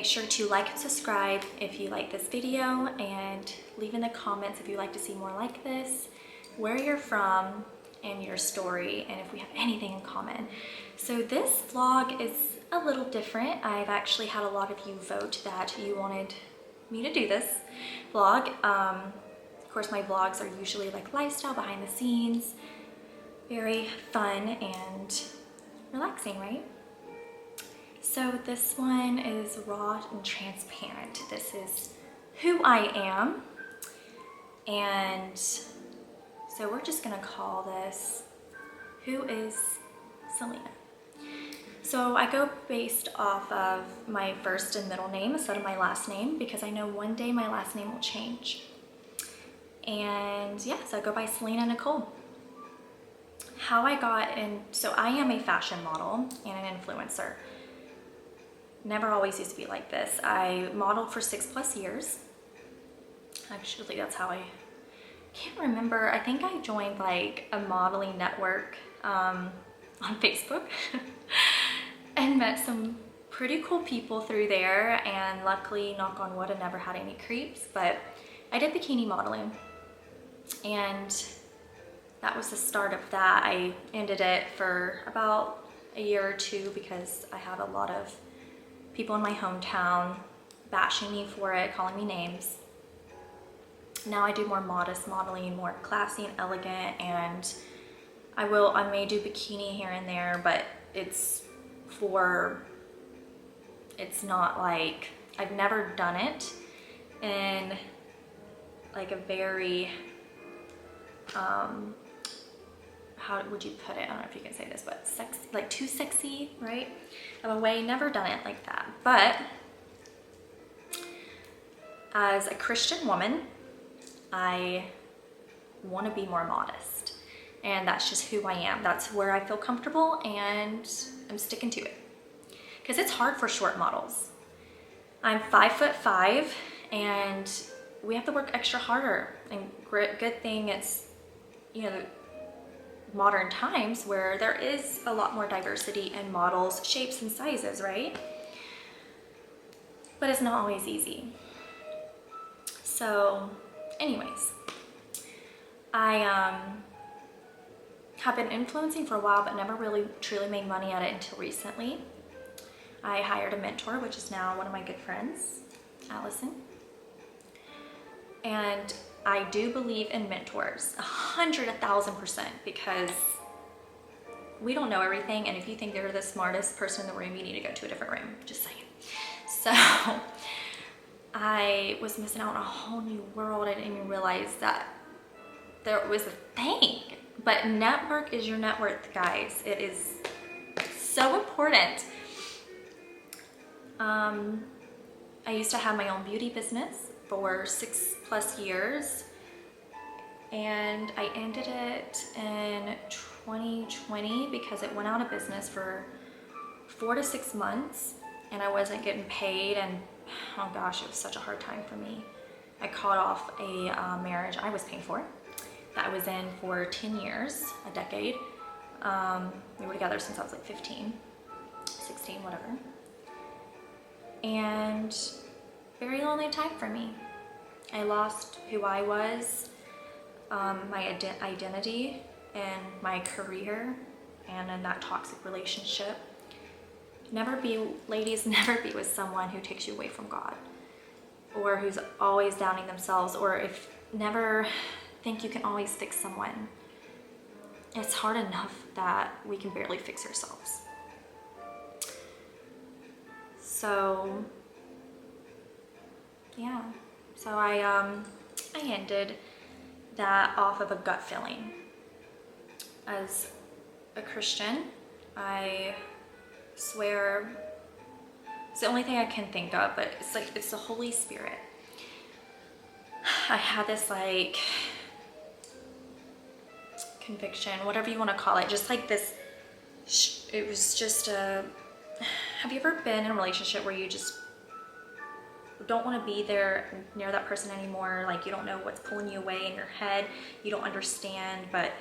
make sure to like and subscribe if you like this video, and leave in the comments if you'd like to see more like this, where you're from, and your story, and if we have anything in common. So this vlog is a little different. I've actually had a lot of you vote that you wanted me to do this vlog. Of course, my vlogs are usually like lifestyle, behind the scenes, very fun and relaxing, right? So this one is raw and transparent. This is who I am. And so we're just gonna call this, who is Selena? So I go based off of my first and middle name instead of my last name, because I know one day my last name will change. And yeah, so I go by Selena Nicole. How I got in, so I am a fashion model and an influencer. Never always used to be like this. I modeled for 6+ years. Actually, that's how I can't remember. I think I joined like a modeling network on Facebook and met some pretty cool people through there, and luckily, knock on wood, I never had any creeps, but I did bikini modeling, and that was the start of that. I ended it for about a year or two because I had a lot of people in my hometown bashing me for it, calling me names. Now I do more modest modeling, more classy and elegant, and I may do bikini here and there, but it's not like, I've never done it in like a very, how would you put it? I don't know if you can say this, but sexy, like too sexy, right? Of a way, never done it like that. But as a Christian woman, I want to be more modest, and that's just who I am. That's where I feel comfortable, and I'm sticking to it because it's hard for short models. I'm 5'5", and we have to work extra harder. And good thing it's, you know, modern times where there is a lot more diversity in models, shapes, and sizes, right? But it's not always easy. So anyways, I have been influencing for a while, but never really truly made money at it until recently. I hired a mentor, which is now one of my good friends, Allison. And I do believe in mentors 1,000%, because we don't know everything, and if you think you're the smartest person in the room, you need to go to a different room, just saying. So I was missing out on a whole new world. I didn't even realize that there was a thing. But network is your net worth, guys. It is so important. I used to have my own beauty business for 6+ years, and I ended it in 2020 because it went out of business for 4 to 6 months, and I wasn't getting paid, and oh gosh, it was such a hard time for me. I caught off a marriage I was paying for that I was in for 10 years, a decade. We were together since I was like 15, 16, whatever. And very lonely time for me. I lost who I was, my identity, and my career, and in that toxic relationship. Ladies, never be with someone who takes you away from God, or who's always downing themselves, or never think you can always fix someone. It's hard enough that we can barely fix ourselves. So yeah, so I ended that off of a gut feeling. As a Christian, I swear it's the only thing I can think of, but it's the Holy Spirit. I had this like conviction, whatever you want to call it, just like this, it was just have you ever been in a relationship where you just don't want to be there near that person anymore? Like, you don't know what's pulling you away in your head, you don't understand, but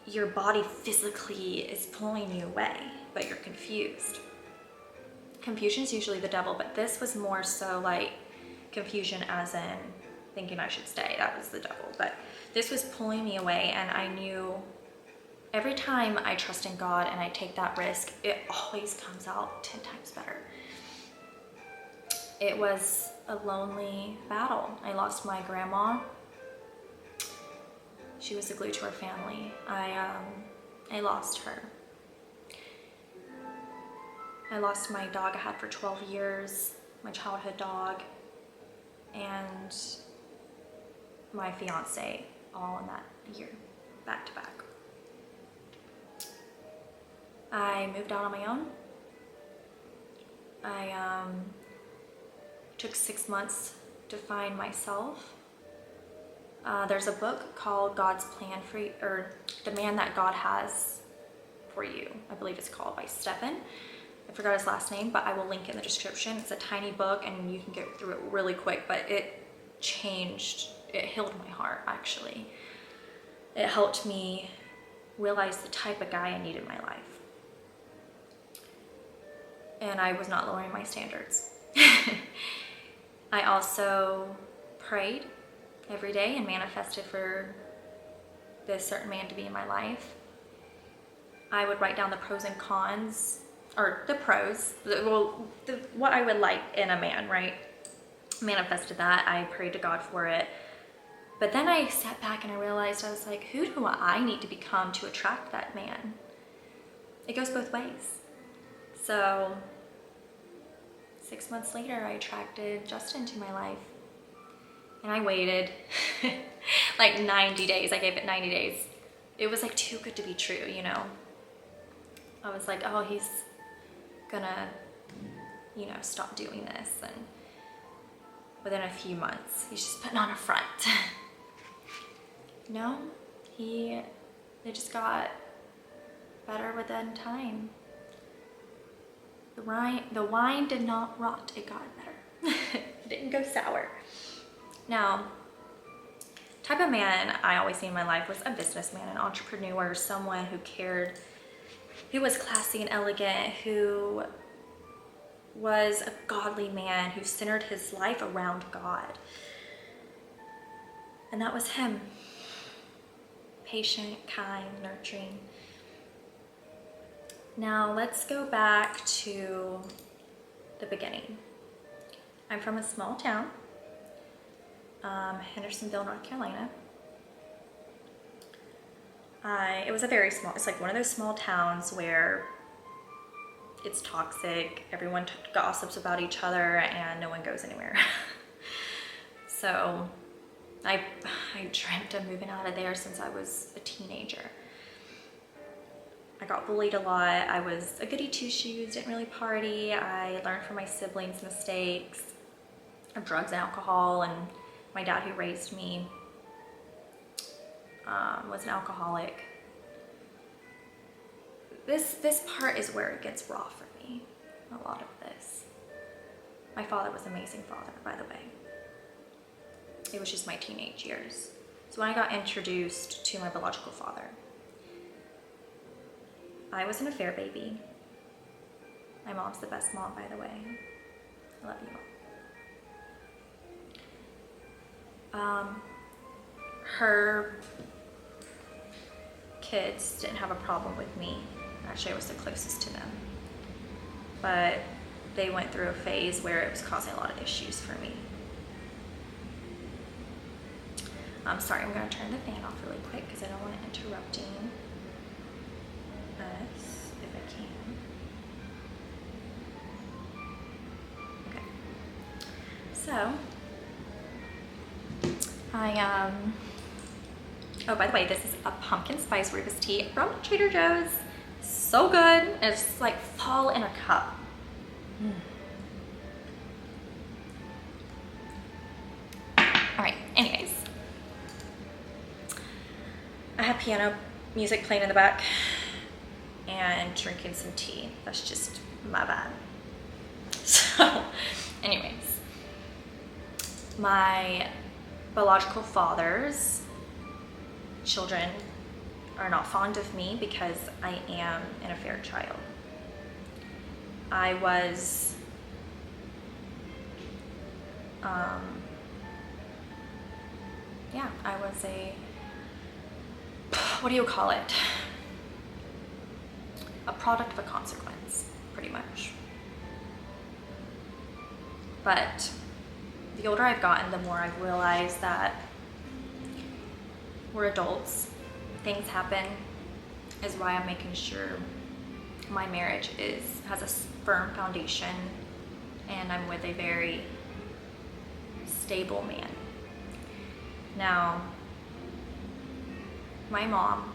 your body physically is pulling you away, but you're confused. confusion is usually the devil, but this was more so like confusion as in thinking I should stay. That was the devil. But this was pulling me away, and I knew every time I trust in God and I take that risk, it always comes out 10 times better. It was a lonely battle. I lost my grandma. She was the glue to our family. I lost her. I lost my dog I had for 12 years, my childhood dog, and my fiance, all in that year, back to back. I moved out on my own. I took 6 months to find myself. There's a book called God's Plan for You, or The Man That God Has for You. I believe it's called, by Stephen. I forgot his last name, but I will link it in the description. It's a tiny book and you can get through it really quick, but it healed my heart, actually. It helped me realize the type of guy I need in my life. And I was not lowering my standards. I also prayed every day and manifested for this certain man to be in my life. I would write down the pros and cons, or the pros, what I would like in a man, right? Manifested that. I prayed to God for it. But then I sat back and I realized, I was like, who do I need to become to attract that man? It goes both ways. So 6 months later, I attracted Justin into my life. And I waited like 90 days. I gave it 90 days. It was like too good to be true, you know? I was like, oh, he's gonna, you know, stop doing this. And within a few months, he's just putting on a front. No, it just got better within time. The wine did not rot, it got better. It didn't go sour. Now, type of man I always see in my life was a businessman, an entrepreneur, someone who cared, who was classy and elegant, who was a godly man, who centered his life around God. And that was him. Patient, kind, nurturing. Now let's go back to the beginning. I'm from a small town, Hendersonville, North Carolina. It was a very small, it's like one of those small towns where it's toxic, everyone gossips about each other, and no one goes anywhere. So I dreamt of moving out of there since I was a teenager. I got bullied a lot. I was a goody two-shoes, didn't really party. I learned from my siblings' mistakes of drugs and alcohol, and my dad, who raised me, was an alcoholic. This part is where it gets raw for me, a lot of this. My father was an amazing father, by the way. It was just my teenage years. So when I got introduced to my biological father, I was an affair baby. My mom's the best mom, by the way. I love you, Mom. Her kids didn't have a problem with me. Actually, I was the closest to them. But they went through a phase where it was causing a lot of issues for me. I'm sorry, I'm going to turn the fan off really quick because I don't want it interrupting us, if I can. Okay. So, oh, by the way, this is a pumpkin spice rooibos tea from Trader Joe's. So good. It's like fall in a cup. All right, anyways. I have piano music playing in the back and drinking some tea. That's just my vibe. So, anyways, my biological father's children are not fond of me because I am an affair child. I was Yeah, I was what do you call it? A product of a consequence, pretty much. But the older I've gotten, the more I've realized that we're adults, things happen, is why I'm making sure my marriage has a firm foundation and I'm with a very stable man. Now, my mom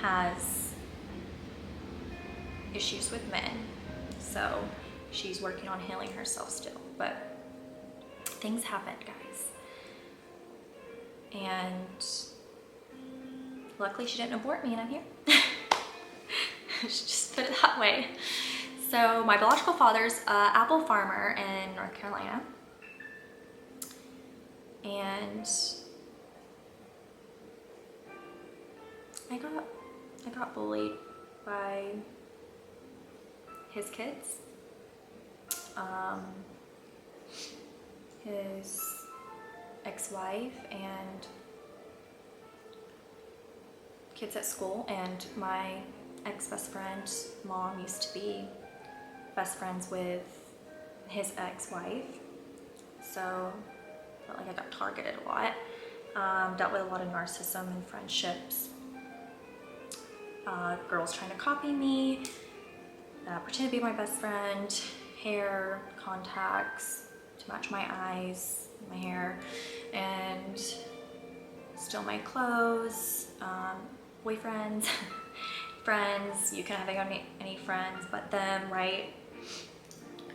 has issues with men, so she's working on healing herself still, but things happen, guys. And luckily she didn't abort me and I'm here. Just put it that way. So my biological father's an apple farmer in North Carolina. And I got bullied by his kids, his ex-wife, and kids at school. And my ex-best friend's mom used to be best friends with his ex-wife, so I felt like I got targeted a lot. Dealt with a lot of narcissism and friendships. Girls trying to copy me, pretend to be my best friend, hair, contacts to match my eyes, my hair, and steal my clothes, boyfriends, friends. You can have any friends but them, right?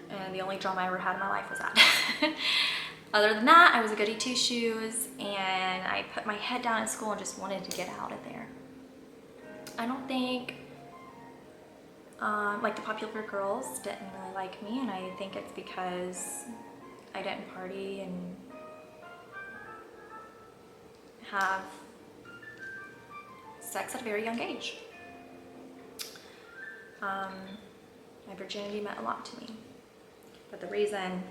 And the only drama I ever had in my life was that. Other than that, I was a goody two-shoes, and I put my head down in school and just wanted to get out of there. I don't think like the popular girls didn't really like me, and I think it's because I didn't party and have sex at a very young age. My virginity meant a lot to me, but the reason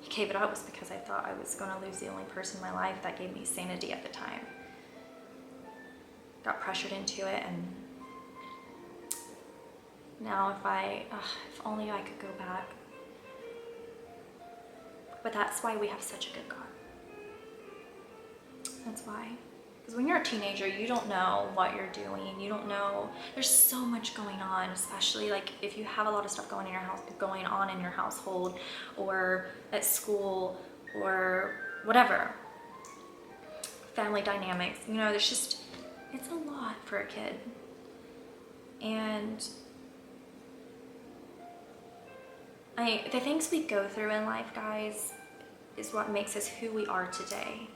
I gave it up was because I thought I was going to lose the only person in my life that gave me sanity at the time. Got pressured into it, and now if only I could go back. But that's why we have such a good God. That's why. Because when you're a teenager, you don't know what you're doing. You don't know. There's so much going on, especially like if you have a lot of stuff going on in your household or at school or whatever. Family dynamics. You know, it's a lot for a kid. And the things we go through in life, guys, is what makes us who we are today.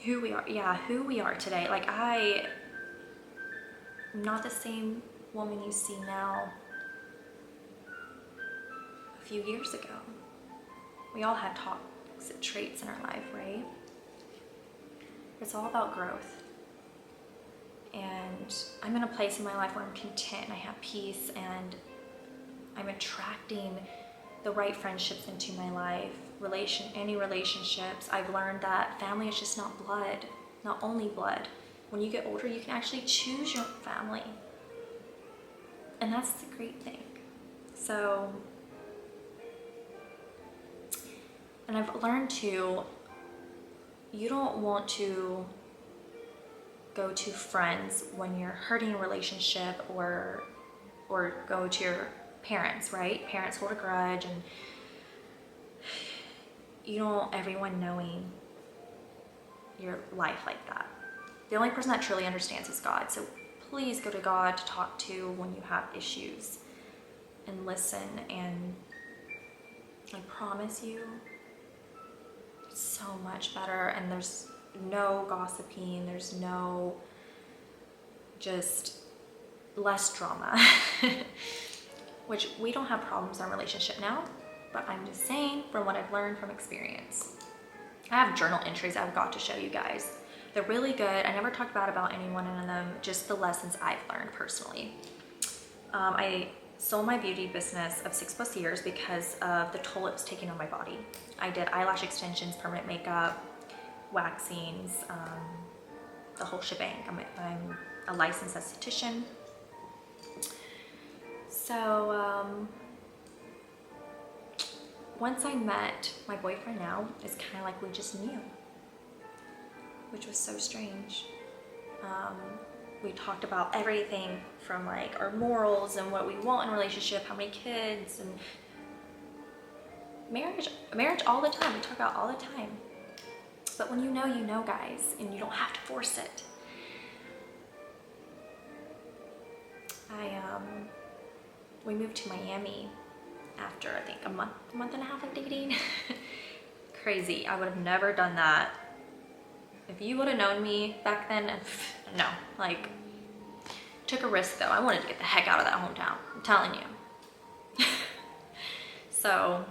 Who we are today. Like, I'm not the same woman you see now a few years ago. We all had toxic traits in our life, right? It's all about growth. And I'm in a place in my life where I'm content and I have peace, and I'm attracting the right friendships into my life. Any relationships. I've learned that family is just not blood, not only blood. When you get older, you can actually choose your family. And that's the great thing. So, and I've learned you don't want to go to friends when you're hurting a relationship, or go to your parents, right? Parents hold a grudge, and you don't want everyone knowing your life like that. The only person that truly understands is God. So please go to God to talk to when you have issues, and listen, and I promise you it's so much better. And there's no gossiping, there's no, just less drama. Which we don't have problems in our relationship now, but I'm just saying from what I've learned from experience. I have journal entries I've got to show you guys. They're really good. I never talked bad about anyone in them, just the lessons I've learned personally. I sold my beauty business of 6+ years because of the toll it was taking on my body. I did eyelash extensions, permanent makeup, waxings, the whole shebang. I'm a licensed esthetician. So once I met my boyfriend now, it's kind of like we just knew, which was so strange. We talked about everything from like our morals and what we want in a relationship, how many kids, and marriage all the time. We talk about all the time. But when you know, guys, and you don't have to force it. We moved to Miami after I think a month and a half of dating. Crazy. I would have never done that. If you would have known me back then, no, like, took a risk though. I wanted to get the heck out of that hometown, I'm telling you. So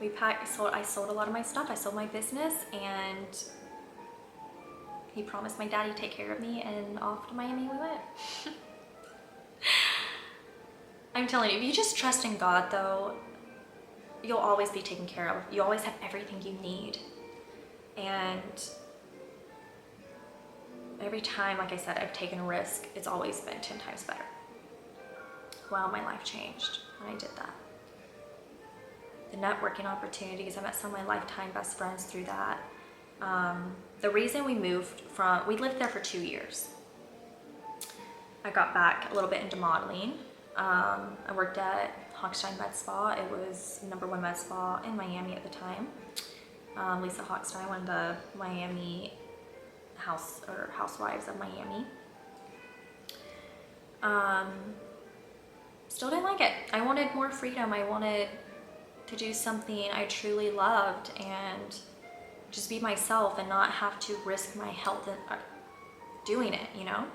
I sold a lot of my stuff. I sold my business, and he promised my daddy to take care of me, and off to Miami we went. I'm telling you, if you just trust in God though, you'll always be taken care of. You always have everything you need. And every time, like I said, I've taken a risk, it's always been 10 times better. Wow, my life changed when I did that. The networking opportunities, I met some of my lifetime best friends through that. The reason we we lived there for 2 years. I got back a little bit into modeling. I worked at Hochstein Med Spa. It was #1 med spa in Miami at the time. Lisa Hochstein, one of the Miami housewives of Miami. Still didn't like it. I wanted more freedom. I wanted to do something I truly loved and just be myself and not have to risk my health doing it, you know?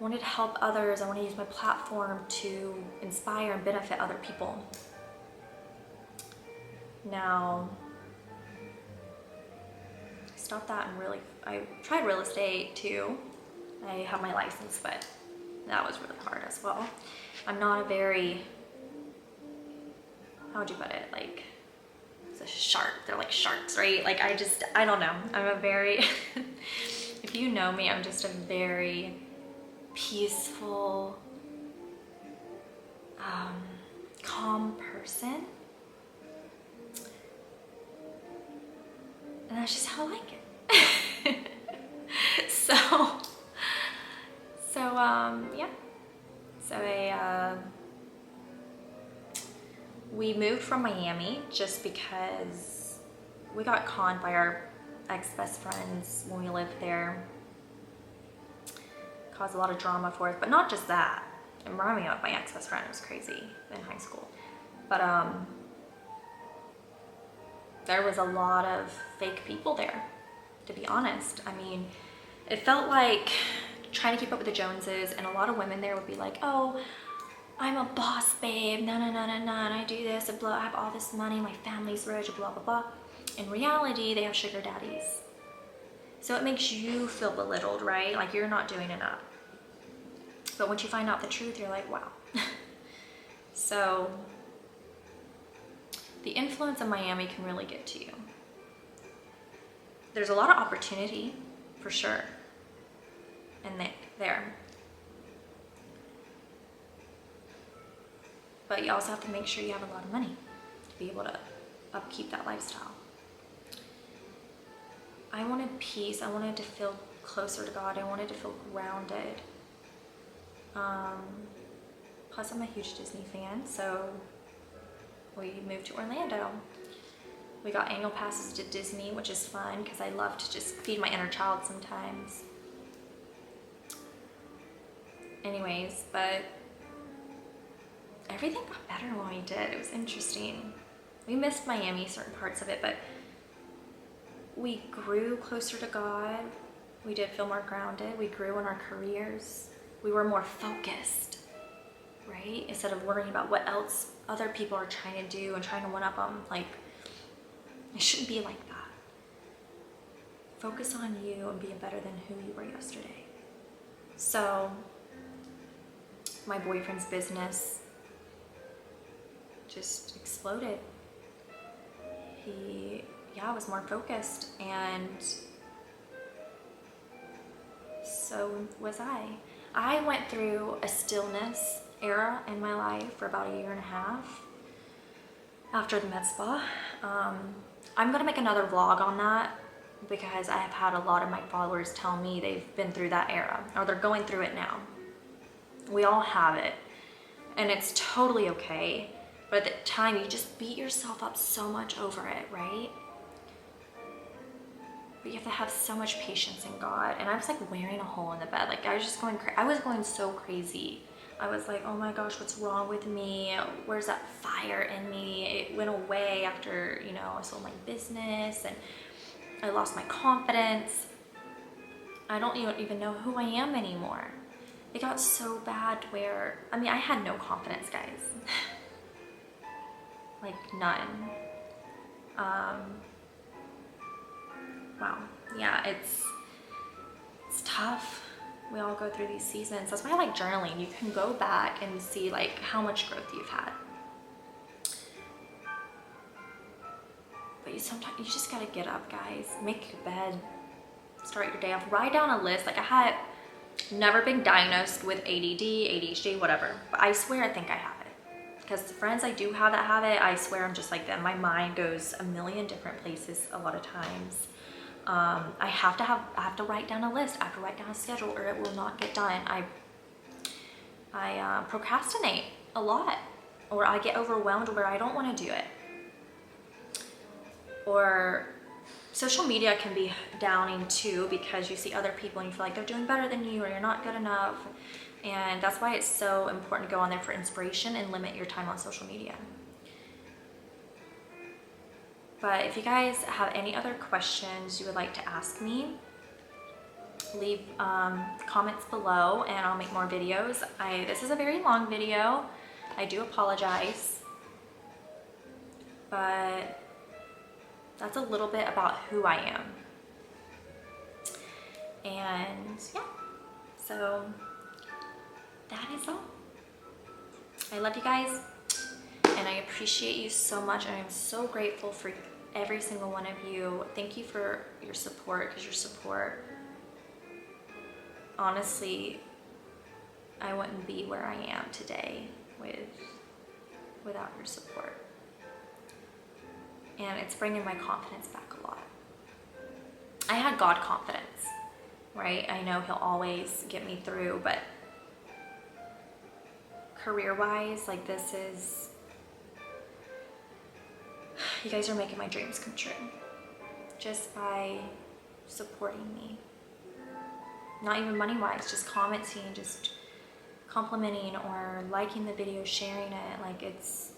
I wanted to help others. I want to use my platform to inspire and benefit other people. Now, I stopped that and I tried real estate too. I have my license, but that was really hard as well. I'm not a very, how would you put it? Like, it's a shark. They're like sharks, right? Like, I don't know. I'm a very, if you know me, I'm just a very peaceful, calm person. And that's just how I like it. Yeah. So we moved from Miami just because we got conned by our ex-best friends when we lived there. Caused a lot of drama for us, but not just that. It reminded me of my ex-best friend. It was crazy in high school. But there was a lot of fake people there, to be honest. I mean, it felt like trying to keep up with the Joneses, and a lot of women there would be like, oh, I'm a boss babe, no, and I do this, and blah, I have all this money, my family's rich, blah, blah, blah. In reality, they have sugar daddies. So it makes you feel belittled, right? Like you're not doing enough. But once you find out the truth, you're like, wow. So the influence of Miami can really get to you. There's a lot of opportunity, for sure, and there. But you also have to make sure you have a lot of money to be able to upkeep that lifestyle. I wanted peace. I wanted to feel closer to God. I wanted to feel grounded. Plus, I'm a huge Disney fan, so we moved to Orlando. We got annual passes to Disney, which is fun because I love to just feed my inner child sometimes. Anyways, but everything got better when we did. It was interesting. We missed Miami, certain parts of it, but we grew closer to God. We did feel more grounded. We grew in our careers. We were more focused, right? Instead of worrying about what else other people are trying to do and trying to one-up them. Like, it shouldn't be like that. Focus on you and being better than who you were yesterday. So my boyfriend's business just exploded. He, yeah, was more focused, and so was I. I went through a stillness era in my life for about 1.5 years after the med spa. I'm gonna make another vlog on that because I have had a lot of my followers tell me they've been through that era, or they're going through it now. We all have it, and it's totally okay. But at the time, you just beat yourself up so much over it, right? But you have to have so much patience in God. And I was like wearing a hole in the bed. Like I was just going I was going so crazy. I was like, oh my gosh, what's wrong with me? Where's that fire in me? It went away after, you know, I sold my business and I lost my confidence. I don't even know who I am anymore. It got so bad where, I mean, I had no confidence, guys. Like none. Wow, yeah, it's tough. We all go through these seasons. That's why I like journaling. You can go back and see like how much growth you've had. But you just gotta get up, guys. Make your bed. Start your day off. Write down a list. Like I had never been diagnosed with ADD, ADHD, whatever. But I swear I think I have it. Because the friends I do have that have it, I swear I'm just like them. My mind goes a million different places a lot of times. I have to write down a list. I have to write down a schedule, or it will not get done. I procrastinate a lot, or I get overwhelmed where I don't want to do it. Or social media can be downing too, because you see other people and you feel like they're doing better than you, or you're not good enough. And that's why it's so important to go on there for inspiration and limit your time on social media. But if you guys have any other questions you would like to ask me, leave comments below and I'll make more videos. This is a very long video. I do apologize. But that's a little bit about who I am. And yeah, so that is all. I love you guys. And I appreciate you so much, and I'm so grateful for every single one of you. Thank you for your support, because your support, honestly, I wouldn't be where I am today without your support. And it's bringing my confidence back a lot. I had God confidence, right? I know He'll always get me through, but career-wise, like this is, you guys are making my dreams come true just by supporting me. Not even money-wise, just commenting, just complimenting or liking the video, sharing it. Like it's,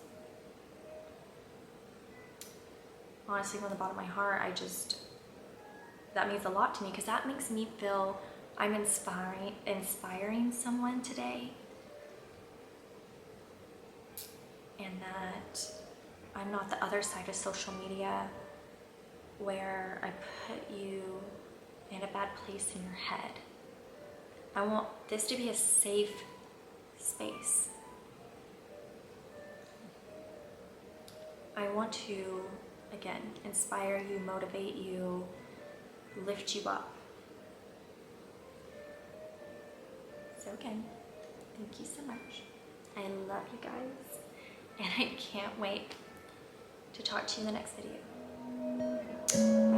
honestly, from the bottom of my heart, that means a lot to me, because that makes me feel I'm inspiring someone today. And that I'm not the other side of social media where I put you in a bad place in your head. I want this to be a safe space. I want to, again, inspire you, motivate you, lift you up. So again, thank you so much. I love you guys, and I can't wait to talk to you in the next video.